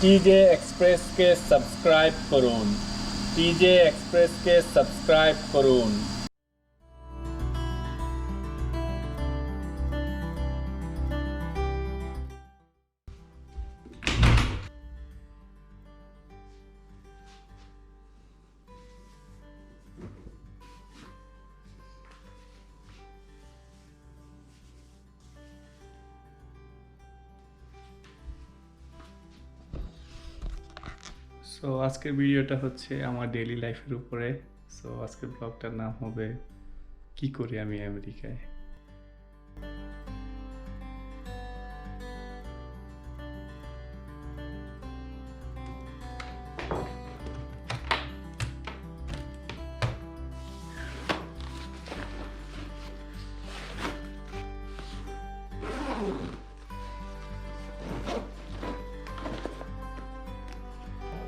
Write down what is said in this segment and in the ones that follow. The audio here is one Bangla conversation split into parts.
টিজে এক্সপ্রেসকে সাবস্ক্রাইব করুন। টিজে এক্সপ্রেসকে সাবস্ক্রাইব করুন। সো আজকের ভিডিওটা হচ্ছে আমার ডেইলি লাইফের উপরে। সো আজকের ব্লগটার নাম হবে কি করি আমি আমেরিকায়।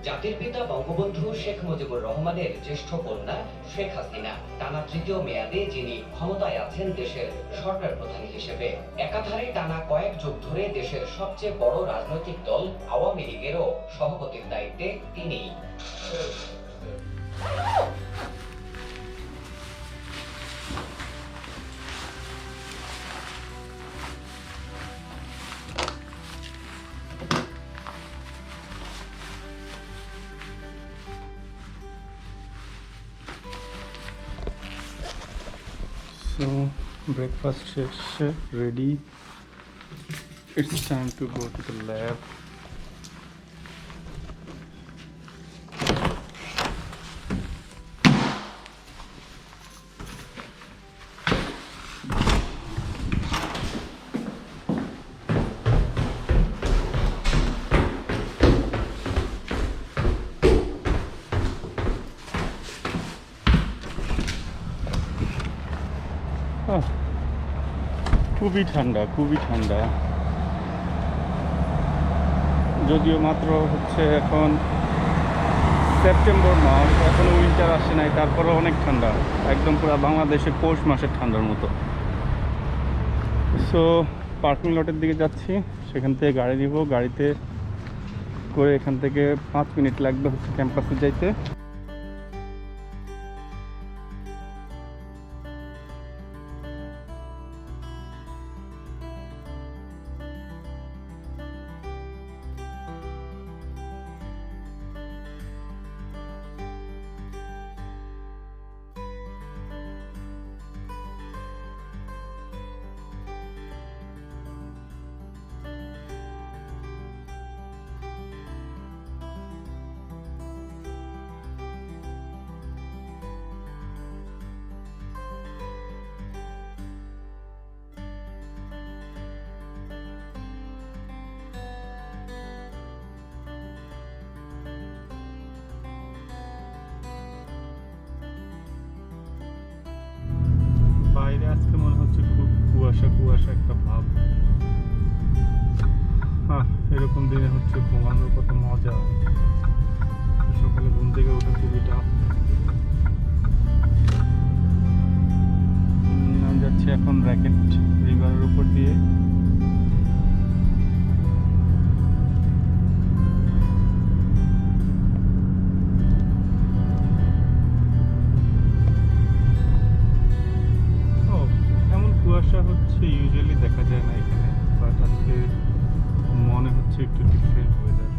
জাতির পিতা বঙ্গবন্ধু শেখ মুজিবুর রহমানের জ্যেষ্ঠ কন্যা শেখ হাসিনা টানা তৃতীয় মেয়াদে যিনি ক্ষমতায় আছেন দেশের সরকার প্রধান হিসেবে। একাধারে টানা কয়েক যুগ ধরে দেশের সবচেয়ে বড় রাজনৈতিক দল আওয়ামী লীগেরও সভাপতির দায়িত্বে তিনি। সো ব্রেকফাস্ট শেষে ready, it's time to go to the lab. খুবই ঠান্ডা, খুবই ঠান্ডা। যদিও মাত্র হচ্ছে এখন সেপ্টেম্বর মাস, এখনো উইন্টার আসে নাই, তারপরে অনেক ঠান্ডা, একদম পুরো বাংলাদেশের পৌষ মাসের ঠান্ডার মতো। সো পার্কিং লটের দিকে যাচ্ছি, সেখান থেকে গাড়ি নিব, গাড়িতে করে এখান থেকে 5 মিনিট লাগবে হচ্ছে ক্যাম্পাসে যাইতে। বাইরে আজকে মনে হচ্ছে খুব কুয়াশা কুয়াশা একটা ভাব। এরকম দিনে হচ্ছে ঘুমানোর কত মজা। সকালে ঘুম থেকে উঠে খুবই টাফ। আমি যাচ্ছি এখন র্যাকেট রিভারের উপর দিয়ে। কুয়াশা হচ্ছে ইউজুয়ালি দেখা যায় না এখানে, বাট আজকে মনে হচ্ছে একটু ডিফারেন্ট ওয়েদার।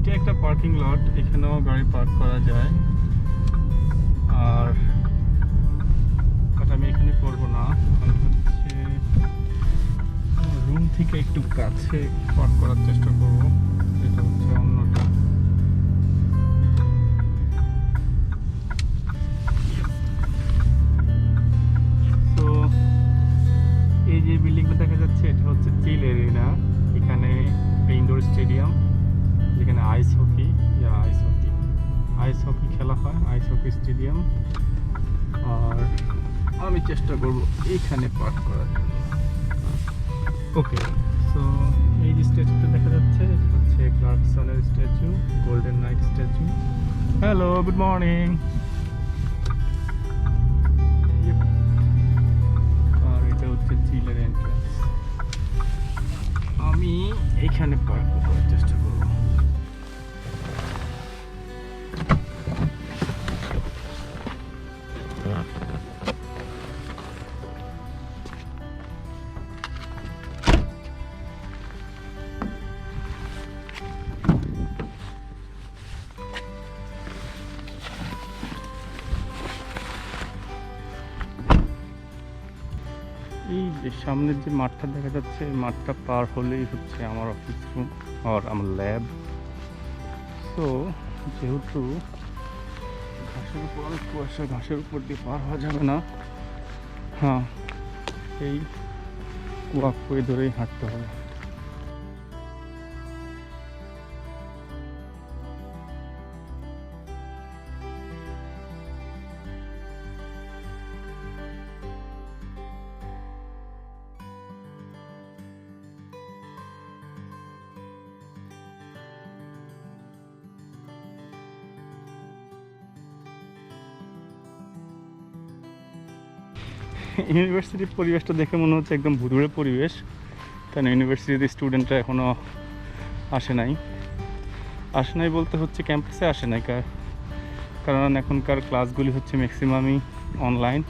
এইটা একটা পার্কিং লট, এখানেও গাড়ি পার্ক করা যায়। আর বাট আমি এখানে করবো না, আমি হচ্ছে রুম থেকে একটু কাছে পার্ক করার চেষ্টা করবো। এটা হচ্ছে অন্যটা। তো এই যে বিল্ডিংটা দেখা যাচ্ছে এটা হচ্ছে চিল এরিনা। এখানে ইনডোর স্টেডিয়াম যেখানে আইস হকি খেলা হয়, আইস হকি স্টেডিয়াম। আর আমি চেষ্টা করব এইখানে পার্ক করার জন্য। ওকে, সো এই যে স্ট্যাচুটা দেখা যাচ্ছে এটা হচ্ছে ক্লার্কসনের statue, golden knight statue. Hello, good morning. আর এটা হচ্ছে চিলের এন্ট্রান্স। আমি এইখানে পার্ক করার চেষ্টা করব। এই যে সামনের যে মাঠটা দেখা যাচ্ছে, এই মাঠটা পার হলেই হচ্ছে আমার অফিস রুম আর আমার ল্যাব। তো যেহেতু ঘাসের উপর অনেক কুয়াশা, ঘাসের উপর দিয়ে পার হওয়া যাবে না, হ্যাঁ এই ওয়াকওয়ে ধরেই হাঁটতে হবে। ইউনিভার্সিটির পরিবেশটা দেখে মনে হচ্ছে একদম ভুতুড়ে পরিবেশ, কারণ ইউনিভার্সিটির স্টুডেন্টরা এখনও আসে নাই বলতে হচ্ছে ক্যাম্পাসে আসে নাই, কারণ এখনকার ক্লাসগুলি হচ্ছে ম্যাক্সিমামই অনলাইন।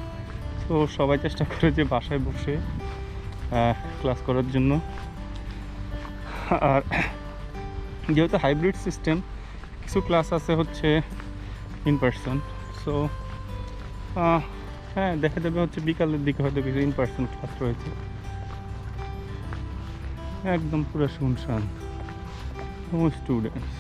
তো সবাই চেষ্টা করে যে বাসায় বসে ক্লাস করার জন্য। আর যেহেতু হাইব্রিড সিস্টেম, কিছু ক্লাস আছে হচ্ছে ইন পার্সন। সো হ্যাঁ, দেখা যাবে হচ্ছে বিকালের দিকে হয়তো কিছু ইন পার্সন ক্লাস রয়েছে। একদম পুরো শুনশান, নো স্টুডেন্টস।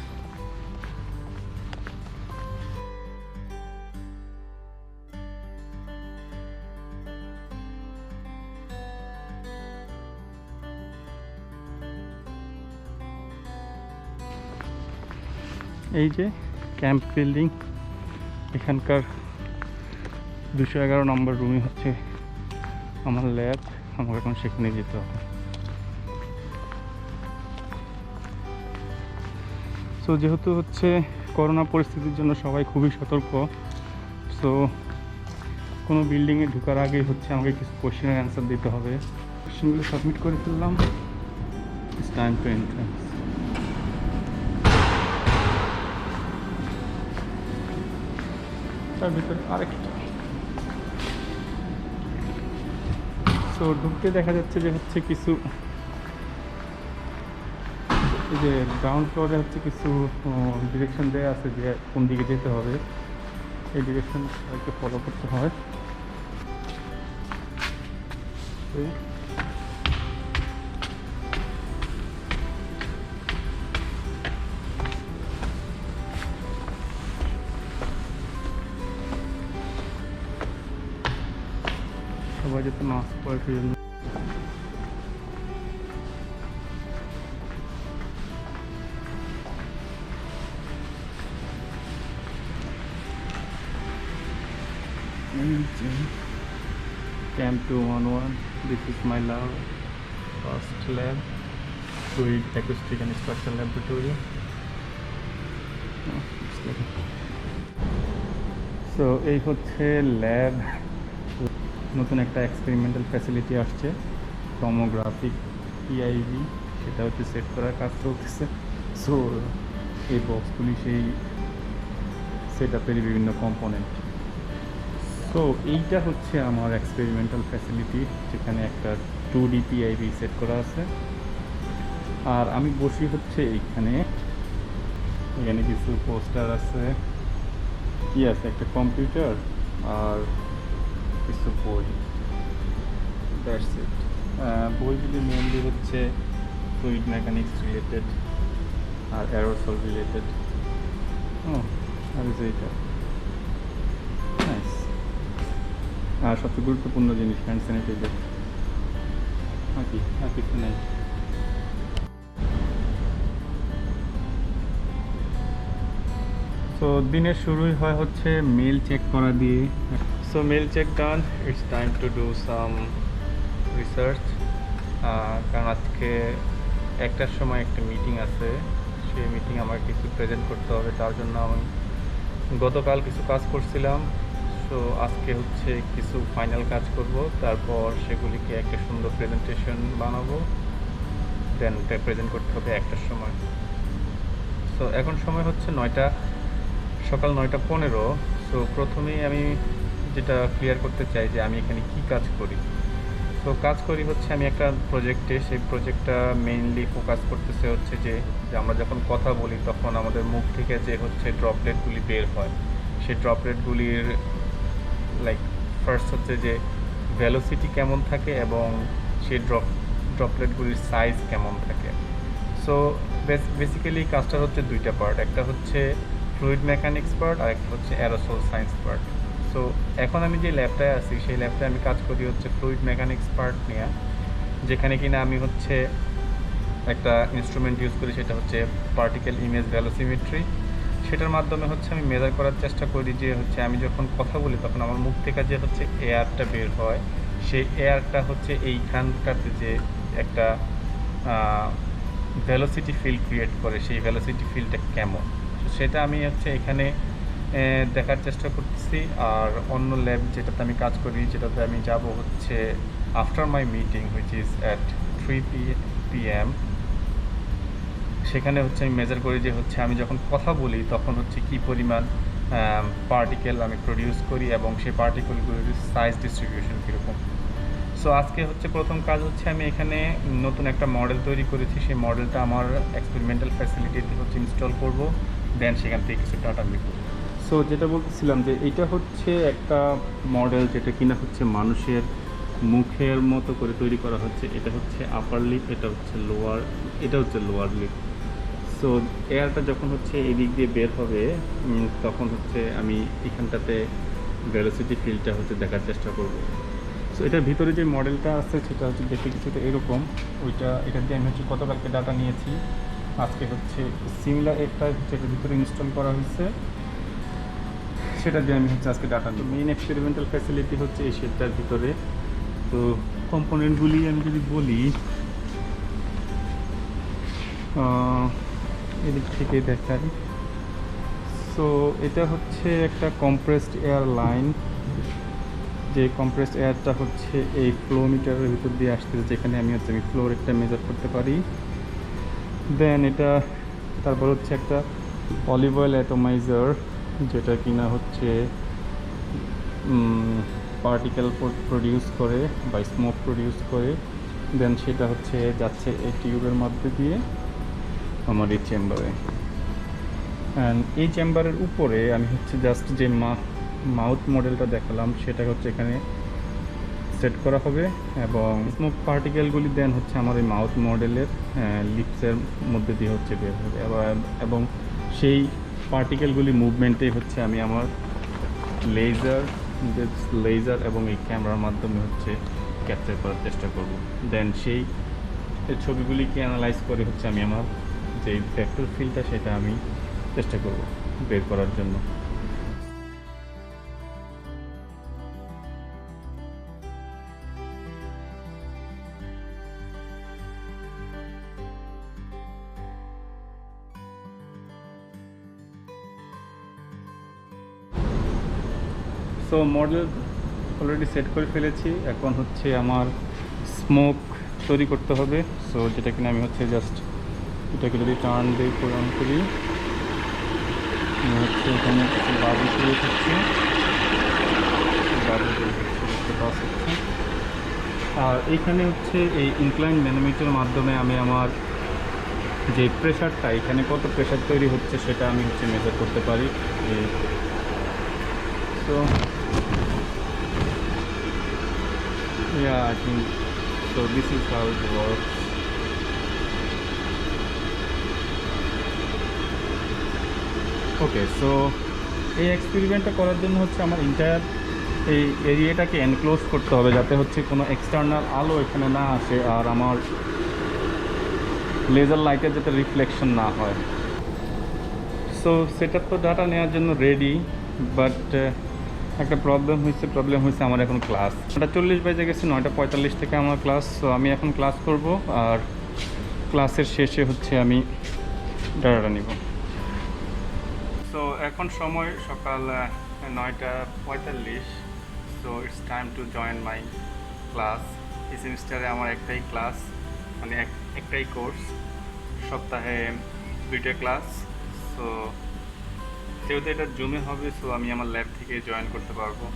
এই যে ক্যাম্প বিল্ডিং, এখানকার 211 নম্বর রুমই হচ্ছে আমার ল্যাব। আমাকে এখন সেখানে যেতে হবে। সো যেহেতু হচ্ছে করোনা পরিস্থিতির জন্য সবাই খুবই সতর্ক, সো কোনো বিল্ডিংয়ে ঢোকার আগেই হচ্ছে আমাকে কিছু কোয়েশ্চেনের অ্যান্সার দিতে হবে। কোয়েশ্চেনগুলো সাবমিট করে ফেললাম। It's time two entrance. তার ভিতরে আরেকটা। সো ঢুকতে দেখা যাচ্ছে যে হচ্ছে কিছু, এই যে গ্রাউন্ড ফ্লোরে হচ্ছে কিছু ডিরেকশন দেওয়া আছে যে কোন দিকে যেতে হবে। এই ডিরেকশন সবাইকে ফলো করতে হয়। সবাই যাতে মাস্ক পরে সেজন্য। Camp 211, this is my lab, first lab, fluid acoustic and structural laboratory. So এই হচ্ছে ল্যাব। নতুন একটা এক্সপেরিমেন্টাল ফ্যাসিলিটি আসছে, টমোগ্রাফিক পিআইভি, সেটা হচ্ছে সেট করার কাজ চলতেছে। সো এই বক্সগুলি সেই সেট আপেরই বিভিন্ন কম্পোনেন্ট। তো এইটা হচ্ছে আমার এক্সপেরিমেন্টাল ফ্যাসিলিটি, যেখানে একটা 2D পিআইভি সেট করা আছে। আর আমি বসি হচ্ছে এইখানে। এখানে কিছু পোস্টার আছে, কি আছে, একটা কম্পিউটার আর কিছু বই, দ্যাটস ইট। বইগুলি মেনলি হচ্ছে ফ্লুইড মেকানিক্স রিলেটেড আর অ্যারোসল রিলেটেড। ও আর এই যে এটা নাইস। আর সবচেয়ে গুরুত্বপূর্ণ জিনিস হ্যান্ড স্যানিটাইজার, আর কিছু নেই। সো দিনের শুরুই হয় হচ্ছে মেল চেক করা দিয়ে। So mail check done, it's time to do some research. কারণ আজকে একটার সময় একটা মিটিং আছে, সেই মিটিং আমার কিছু প্রেজেন্ট করতে হবে, তার জন্য আমি গতকাল কিছু কাজ করছিলাম। সো আজকে হচ্ছে কিছু ফাইনাল কাজ করব, তারপর সেগুলিকে একটা সুন্দর প্রেজেন্টেশন বানাবো, দেন প্রেজেন্ট করতে হবে একটার সময়। সো এখন সময় হচ্ছে সকাল 9:15। সো প্রথমেই আমি যেটা ক্লিয়ার করতে চাই যে আমি এখানে কি কাজ করি। তো কাজ করি হচ্ছে আমি একটা প্রজেক্টে, সেই প্রজেক্টটা মেইনলি ফোকাস করতেছে হচ্ছে যে আমরা যখন কথা বলি তখন আমাদের মুখ থেকে যে হচ্ছে ড্রপলেটগুলি বের হয়, সেই ড্রপলেটগুলির লাইক ফার্স্ট হচ্ছে যে ভেলোসিটি কেমন থাকে এবং সেই ড্রপলেটগুলির সাইজ কেমন থাকে। সো বেসিক্যালি কাজটা হচ্ছে দুইটা পার্ট, একটা হচ্ছে ফ্লুইড মেকানিক্স পার্ট আর একটা হচ্ছে অ্যারোসল সায়েন্স পার্ট। সো এখন আমি যে ল্যাবটায় আছি সেই ল্যাবটায় আমি কাজ করি হচ্ছে ফ্লুইড মেকানিক্স পার্ট নিয়ে, যেখানে কিনা আমি হচ্ছে একটা ইনস্ট্রুমেন্ট ইউজ করি, সেটা হচ্ছে পার্টিকেল ইমেজ ভ্যালোসিমেট্রি। সেটার মাধ্যমে হচ্ছে আমি মেজার করার চেষ্টা করি যে হচ্ছে আমি যখন কথা বলি তখন আমার মুখ থেকে যে হচ্ছে এয়ারটা বের হয়, সেই এয়ারটা হচ্ছে এইখানটাতে যে একটা ভেলোসিটি ফিল্ড ক্রিয়েট করে, সেই ভেলোসিটি ফিল্ডটা কেমন, সেটা আমি হচ্ছে এখানে দেখার চেষ্টা করতেছি। আর অন্য ল্যাব যেটাতে আমি কাজ করি, যেটাতে আমি যাব হচ্ছে after my meeting which is at 3 PM, সেখানে হচ্ছে আমি মেজার করি যে হচ্ছে আমি যখন কথা বলি তখন হচ্ছে কী পরিমাণ পার্টিকেল আমি প্রডিউস করি এবং সেই পার্টিকেলগুলির সাইজ ডিস্ট্রিবিউশন কীরকম। সো আজকে হচ্ছে প্রথম কাজ হচ্ছে আমি এখানে নতুন একটা মডেল তৈরি করেছি, সেই মডেলটা আমার এক্সপেরিমেন্টাল ফ্যাসিলিটিতে হচ্ছে ইনস্টল করব, দেন সেখান থেকে কিছু ডাটা নিব। সো যেটা বলতেছিলাম যে এইটা হচ্ছে একটা মডেল যেটা কিনা হচ্ছে মানুষের মুখের মতো করে তৈরি করা হচ্ছে। এটা হচ্ছে আপার লিপ, এটা হচ্ছে লোয়ার লিপ। সো এয়ারটা যখন হচ্ছে এই দিক দিয়ে বের হবে তখন হচ্ছে আমি এখানটাতে ভেলোসিটি ফিল্ডটা হচ্ছে দেখার চেষ্টা করব। সো এটার ভিতরে যে মডেলটা আছে সেটা হচ্ছে দেখতে কিছুটা এরকম। এটা দিয়ে আমি হচ্ছে গতকালকে ডাটা নিয়েছি, আজকে হচ্ছে সিমিলার একটা হচ্ছে এটার ভিতরে ইনস্টল করা হয়েছে, সেটা দিয়ে আমি হচ্ছে আজকে ডাটা নিই। মেইন এক্সপেরিমেন্টাল ফ্যাসিলিটি হচ্ছে এই শেডটার ভিতরে। তো কম্পোনেন্টগুলি আমি যদি বলি, এদিক থেকে দেখাই। সো এটা হচ্ছে একটা কম্প্রেসড এয়ার লাইন, যে কম্প্রেসড এয়ারটা হচ্ছে এই ফ্লো মিটারের ভিতর দিয়ে আসতেছে, যেখানে আমি ফ্লো রেটটা মেজার করতে পারি। দেন তারপর হচ্ছে একটা অলিভ অয়েল অ্যাটমাইজার, যেটা কিনা হচ্ছে পার্টিকেল প্রডিউস করে বা স্মোক প্রডিউস করে, দেন সেটা হচ্ছে যাচ্ছে এই টিউবের মধ্যে দিয়ে আমার এই চেম্বারে। অ্যান্ড এই চেম্বারের উপরে আমি হচ্ছে জাস্ট যে মাউথ মডেলটা দেখালাম সেটা হচ্ছে এখানে সেট করা হবে এবং স্মোক পার্টিকেলগুলি দেন হচ্ছে আমার এই মাউথ মডেলের লিপসের মধ্যে দিয়ে হচ্ছে বের হবে, এবং সেই পার্টিকেলগুলি মুভমেন্টেই হচ্ছে আমি আমার লেজার এবং এই ক্যামেরার মাধ্যমে হচ্ছে ক্যাপচার করার চেষ্টা করব। দেন সেই ছবিগুলিকে অ্যানালাইজ করে হচ্ছে আমি আমার যে ভেক্টর ফিল্ডটা সেটা আমি চেষ্টা করব বের করার জন্য। সো মডেল অলরেডি সেট করে ফেলেছি, এখন হচ্ছে আমার স্মোক তৈরি করতে হবে। সো যেটা কিনা আমি হচ্ছে জাস্ট এটাকে যদি টার্ন দিয়ে অন করি, হচ্ছে এখানে বাবু তৈরি হচ্ছে, আর এইখানে হচ্ছে এই ইনক্লাইন ম্যানোমিটারের মাধ্যমে আমি আমার যে প্রেশারটা এখানে কত প্রেশার তৈরি হচ্ছে সেটা আমি হচ্ছে মেজার করতে পারি। So yeah, I think so. This is how it works. Okay, so এই এক্সপেরিমেন্টটা করার জন্য হচ্ছে আমার ইন্টায়ার এই এরিয়াটাকে এনক্লোজ করতে হবে, যাতে হচ্ছে কোনো এক্সটার্নাল আলো এখানে না আসে আর আমার লেজার লাইটের যাতে রিফ্লেকশন না হয়। সো সেটা তো ডাটা নেওয়ার জন্য রেডি, বাট একটা প্রবলেম হয়েছে আমার এখন ক্লাস 9:40 বেজে গেছে, 9:45 থেকে আমার ক্লাস। সো আমি এখন ক্লাস করব আর ক্লাসের শেষে হচ্ছে আমি ডাটাটা নিব। সো এখন সময় সকাল 9:45। So it's time to join my class. এই সেমিস্টারে আমার একটাই ক্লাস, মানে একটাই কোর্স, সপ্তাহে 2টা ক্লাস। সো যেহেতু এটা জুমে হবে, সো আমি আমার ল্যাব থেকে জয়েন করতে পারবো।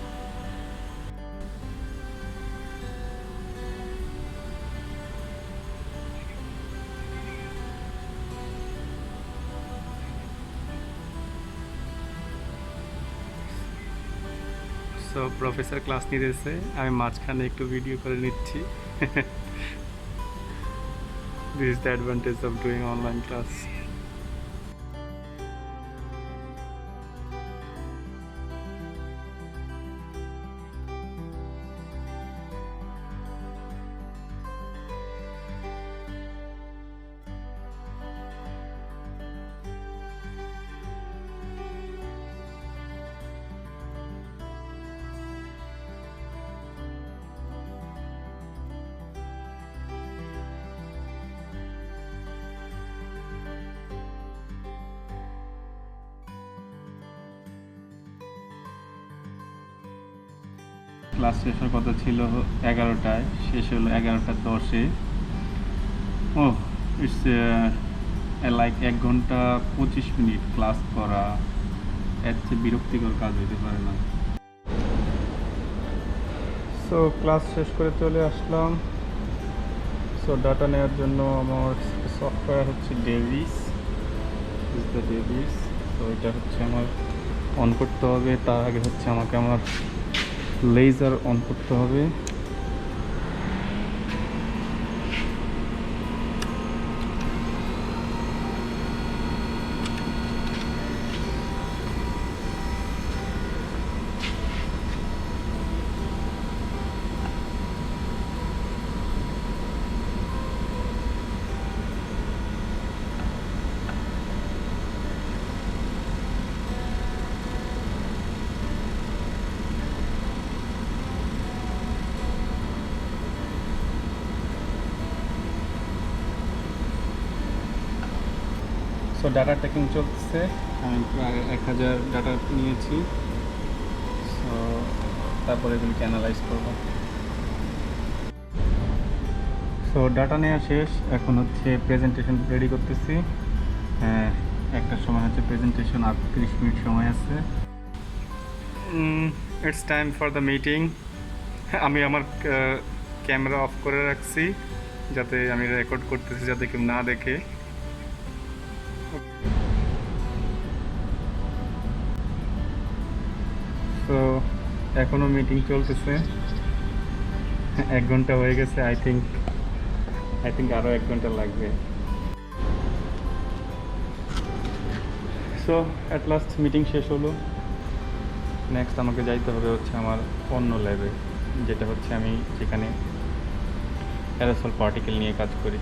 সো প্রফেসর ক্লাস নিতেছে, আমি মাঝখানে একটু ভিডিও করে নিচ্ছি। This is the advantage of doing online class. Class শেষ হওয়ার কথা ছিল 11টায়, শেষ হলো 11:10-এ। ও ইটস লাইক 1 ঘন্টা 25 মিনিট ক্লাস করা, এর চেয়ে বিরক্তিকর কাজ হইতে পারে না। সো ক্লাস শেষ করে চলে আসলাম। সো ডাটা নেওয়ার জন্য আমার সফটওয়্যার হচ্ছে ডেভিস। তো এটা হচ্ছে আমার অন করতে হবে। তার আগে হচ্ছে আমাকে আমার লেজার অন করতে হবে। সো ডাটা টেকিং চলছে, আমি প্রায় 1000 ডাটা নিয়েছি। সো তারপরে এগুলিকে অ্যানালাইজ করব। সো ডাটা নেওয়া শেষ, এখন হচ্ছে প্রেজেন্টেশন রেডি করতেছি। একটা সময় হচ্ছে প্রেজেন্টেশন, আর 30 মিনিট সময় আছে। It's time for the meeting. আমি আমার ক্যামেরা অফ করে রাখছি, যাতে আমি রেকর্ড করতেছি, যাতে কেউ না দেখে। তো এখনও মিটিং চলতেছে, 1 ঘন্টা হয়ে গেছে। আই থিঙ্ক আরও 1 ঘন্টা লাগবে। সো অ্যাট লাস্ট মিটিং শেষ হলো। নেক্সট আমাকে যাইতে হবে হচ্ছে আমার অন্য ল্যাবে, যেটা হচ্ছে আমি যেখানে অ্যারোসল পার্টিকেল নিয়ে কাজ করি।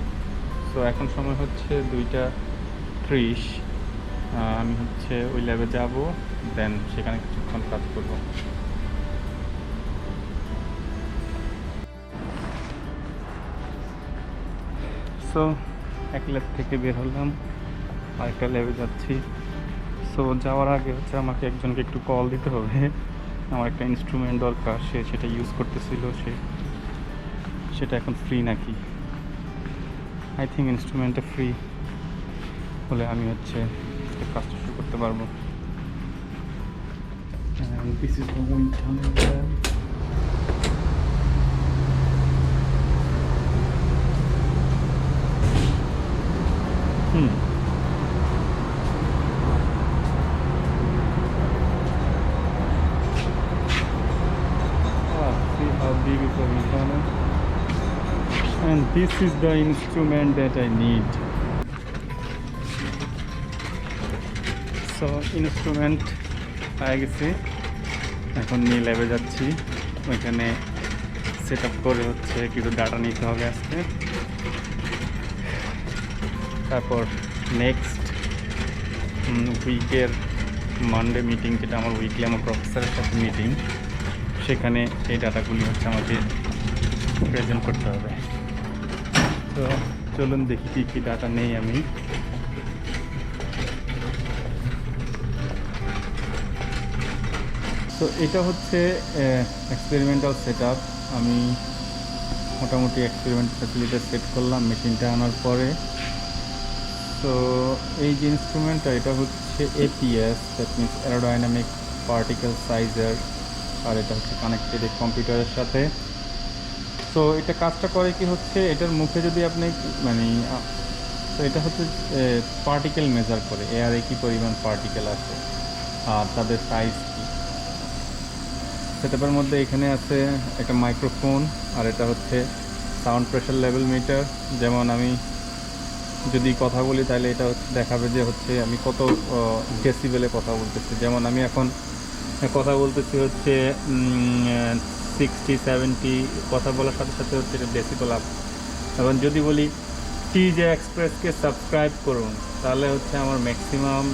সো এখন সময় হচ্ছে 2:30। আমি হচ্ছে ওই ল্যাবে যাব, দেন সেখানে কিছুক্ষণ কাজ করব। সো এক ল্যাব থেকে বের হলাম, আরেকটা ল্যাবে যাচ্ছি। সো যাওয়ার আগে হচ্ছে আমাকে একজনকে একটু কল দিতে হবে, আমার একটা ইনস্ট্রুমেন্ট দরকার, সে সেটা ইউজ করতেছিল, সেটা এখন ফ্রি নাকি। আই থিঙ্ক ইনস্ট্রুমেন্টটা ফ্রি হলে আমি হচ্ছে কাজটা শুরু করতে পারবো। This is the wind tunnel lab. and this is the instrument that I need. So instrument পেয়ে গেছি, এখন নিয়ে ল্যাবে যাচ্ছি, ওইখানে সেট আপ করে হচ্ছে কিছু ডাটা নিতে হবে আজকে। তারপর নেক্সট উইকের মানডে মিটিং, যেটা আমার উইকলি আমার প্রফেসরের সাথে মিটিং, সেখানে এই ডাটাগুলি হচ্ছে আমাকে প্রেজেন্ট করতে হবে। তো চলুন দেখি কী কী ডাটা নেই আমি। তো এটা হচ্ছে এক্সপেরিমেন্টাল সেট আপ। আমি মোটামুটি এক্সপেরিমেন্ট ফ্যাসিলিটি সেট করলাম মেশিনটা আনার পরে। তো এই যে ইনস্ট্রুমেন্টটা, এটা হচ্ছে APS, that means aerodynamic particle sizer, আর এটা হচ্ছে কানেক্টেড কম্পিউটারের সাথে। তো এটা কাজটা করে কি হচ্ছে, এটার মুখে যদি আপনি তো এটা হচ্ছে পার্টিকেল মেজার করে, এয়ারে কী পরিমাণ পার্টিকেল আছে আর তাদের সাইজ কী। সেটআপের মধ্যে এখানে আছে একটা মাইক্রোফোন, আর এটা হচ্ছে সাউন্ড প্রেশার লেভেল মিটার। যেমন আমি যদি কথা বলি তাহলে এটা দেখাবে যে হচ্ছে আমি কত ডেসিবেলে কথা বলতেছি। যেমন আমি এখন কথা বলতেছি হচ্ছে 60-70, কথা বলার সাথে সাথে হচ্ছে এটা ডেসিবেল আপ। এখন যদি বলি টিজে এক্সপ্রেসকে সাবস্ক্রাইব করুন, তাহলে হচ্ছে আমার ম্যাক্সিমাম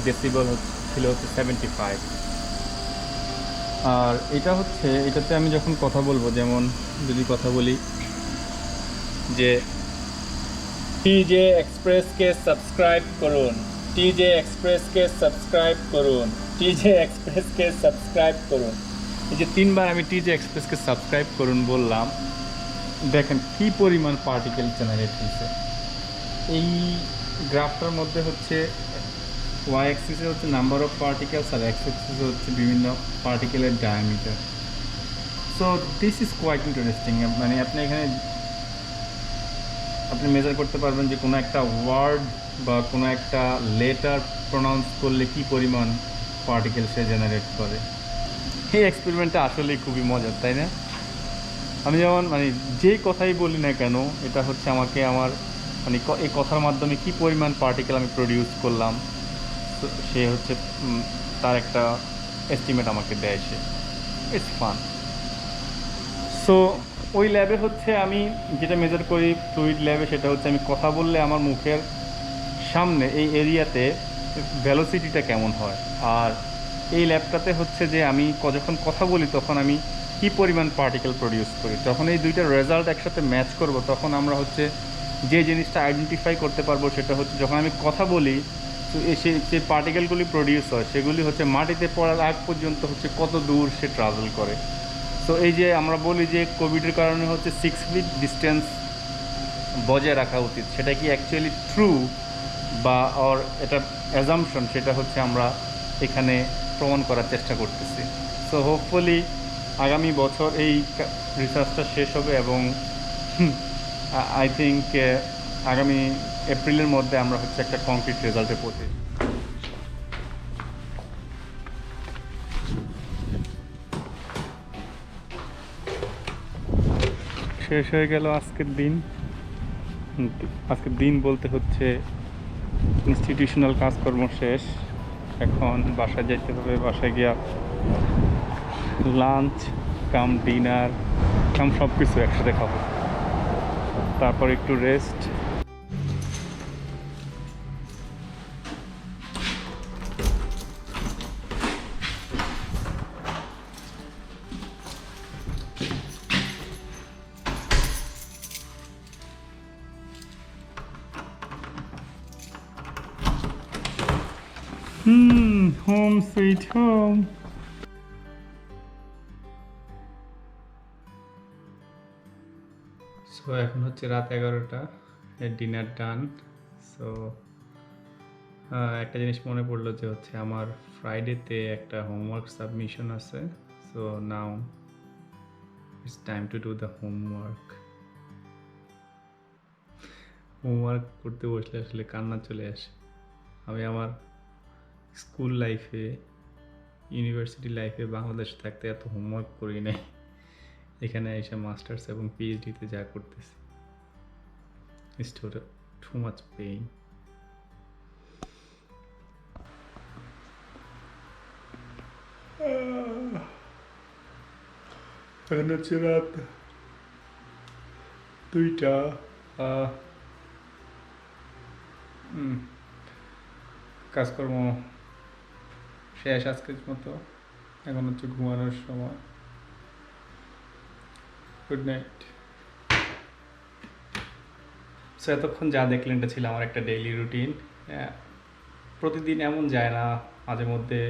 ডেসিবেল ছিল হচ্ছে 75। আর এটা হচ্ছে, এটাতে আমি যখন কথা বলবো, যেমন যদি কথা বলি যে টিজে এক্সপ্রেসকে সাবস্ক্রাইব করুন, টিজে এক্সপ্রেসকে সাবস্ক্রাইব করুন, টিজে এক্সপ্রেসকে সাবস্ক্রাইব করুন, এই যে 3বার আমি টিজে এক্সপ্রেসকে সাবস্ক্রাইব করুন বললাম, দেখেন কী পরিমাণ পার্টিকেল জেনারেট হয়েছে। এই গ্রাফটার মধ্যে হচ্ছে ওয়াই অ্যাক্সিসে হচ্ছে নাম্বার অফ পার্টিকেলস, আর এক্স অ্যাক্সিসে হচ্ছে বিভিন্ন পার্টিকেলের diameter. So this is quite interesting. মানে আপনি এখানে আপনি মেজার করতে পারবেন যে কোনো একটা ওয়ার্ড বা কোনো একটা লেটার প্রনাউন্স করলে কী পরিমাণ পার্টিকেল সে জেনারেট করে। এই এক্সপেরিমেন্টটা আসলেই খুবই মজার, তাই না? আমি যেমন যেই কথাই বলি না কেন, এটা হচ্ছে আমাকে আমার এই কথার মাধ্যমে কী পরিমাণ পার্টিকেল আমি প্রডিউস করলাম, তো সে হচ্ছে তার একটা এস্টিমেট আমাকে দেয় সে। It's fun. সো ওই ল্যাবে হচ্ছে আমি যেটা মেজার করি ফ্লুইড ল্যাবে, সেটা হচ্ছে আমি কথা বললে আমার মুখের সামনে এই এরিয়াতে ভেলোসিটিটা কেমন হয়। আর এই ল্যাবটাতে হচ্ছে যে আমি যখন কথা বলি তখন আমি কী পরিমাণ পার্টিকেল প্রডিউস করি। যখন এই দুইটার রেজাল্ট একসাথে ম্যাচ করব, তখন আমরা হচ্ছে যে জিনিসটা আইডেন্টিফাই করতে পারবো, সেটা হচ্ছে যখন আমি কথা বলি তো যে পার্টিকেলগুলি প্রডিউস হয় সেগুলি হচ্ছে মাটিতে পড়ার আগ পর্যন্ত হচ্ছে কত দূর সে ট্রাভেল করে। তো এই যে আমরা বলি যে কোভিডের কারণে হচ্ছে 6 ফিট ডিস্টেন্স বজায় রাখা উচিত, সেটা কি অ্যাকচুয়ালি ট্রু বা অর এটা অ্যাজাম্পশন, সেটা হচ্ছে আমরা এখানে প্রমাণ করার চেষ্টা করতেছি। সো হোপফুলি আগামী বছর এই রিসার্চটা শেষ হবে এবং আই থিঙ্ক আগামী এপ্রিলের মধ্যে আমরা হচ্ছে একটা কংক্রিট রেজাল্টে পৌঁছে। শেষ হয়ে গেল আজকের দিন। আজকের দিন বলতে হচ্ছে ইনস্টিটিউশনাল কাজকর্ম শেষ। এখন বাসায় যেতে হবে, বাসায় গিয়া লাঞ্চ কাম ডিনার কাম সব কিছু একসাথে খাবো, তারপর একটু rest. Home sweet home. So এখন হচ্ছে রাত 11টা, ডিনার ডান। সো একটা জিনিস মনে পড়লো যে হচ্ছে আমার ফ্রাইডেতে একটা হোমওয়ার্ক সাবমিশন আছে। So now it's time to do the homework. Homework করতে বসলে আসলে কান্না চলে আসে। আমি আমার স্কুল লাইফে, ইউনিভার্সিটি লাইফে, বাংলাদেশে থাকতে এত হোমওয়ার্ক করি নাই, এখানে এসে মাস্টার্স এবং পিএইচডিতে যা করতেছি, টু মাচ পেইন। এখন হচ্ছে রাত 2টা। কাজকর্ম শেষ আজকের মতো, এখন হচ্ছে ঘুমানোর সময়। Good night. সো এতক্ষণ যা দেখলেন এটা ছিল আমার একটা ডেইলি রুটিন। প্রতিদিন এমন যায় না, মাঝে মধ্যে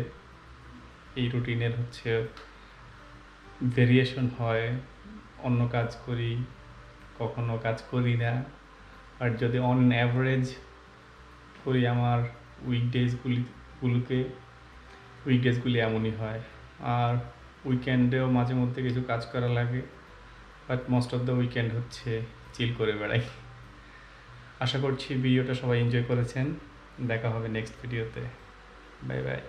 এই রুটিনের হচ্ছে ভেরিয়েশন হয়, অন্য কাজ করি, কখনো কাজ করি না। আর যদি অন অ্যাভারেজ করি আমার উইকডেজগুলি এমনই হয়। আর উইকেন্ডেও মাঝে মধ্যে কিছু কাজ করা লাগে, but most of the weekend হচ্ছে চিল করে বেড়াই। আশা করছি ভিডিওটা সবাই এনজয় করেছেন। দেখা হবে নেক্সট ভিডিওতে। Bye bye.